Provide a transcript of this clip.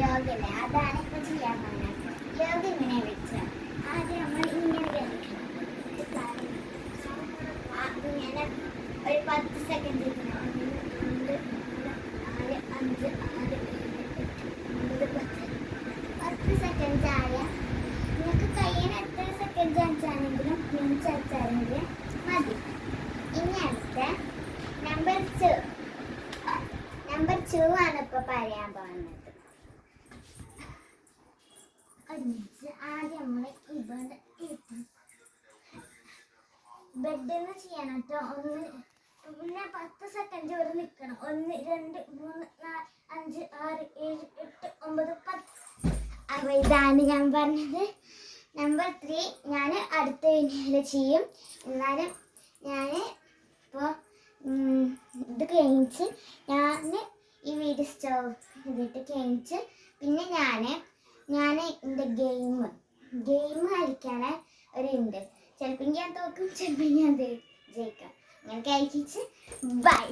യോഗല്ലേ അതാണ് ഇപ്പൊ ചെയ്യാൻ പോകുന്നത്. യോഗ ഇങ്ങനെ വെച്ചാൽ ആദ്യം നമ്മൾ ഇങ്ങനെ കളിക്കണം. ഇങ്ങനെ ഒരു 10 സെക്കൻഡ് ഇരിക്കണം. 1 2 3 4 5 6 7 8 9 10 സെക്കൻഡ് ആയ നിങ്ങൾക്ക് കഴിയുന്ന എത്ര സെക്കൻഡ് അടിച്ചാണെങ്കിലും മിനിറ്റ് അടിച്ചാണെങ്കിലും മതി. ഇനി അടുത്ത നമ്പർ 2 ആണ് ഇപ്പൊ പറയാൻ പോകുന്നത്. ആദ്യം നമ്മൾ ഇവിടെ ബെഡിന്ന് ചെയ്യണം കേട്ടോ. പിന്നെ 10 സെക്കൻഡ് വരെ നിൽക്കണം. 1 2 3 4 5 6 7 8 9 10. അപ്പോൾ ഇതാണ് ഞാൻ പറഞ്ഞത്. നമ്പർ 3 ഞാൻ അടുത്ത വീഡിയോയിൽ ചെയ്യും. എന്നാലും ഞാൻ ഇപ്പോൾ ഇത് കഴിഞ്ഞിട്ട് ഞാൻ ഈ വീഡിയോ സ്റ്റോപ്പ് ചെയ്തിട്ട് കഴിഞ്ഞിട്ട് പിന്നെ ഞാൻ എൻ്റെ ഗെയിം കളിക്കാൻ ഉണ്ട്. ചിലപ്പോൾ ഞാൻ തോക്കും, ചിലപ്പോൾ ഞാൻ ജയിക്കാം. അങ്ങനെ കഴിച്ചിട്ട് ബൈ.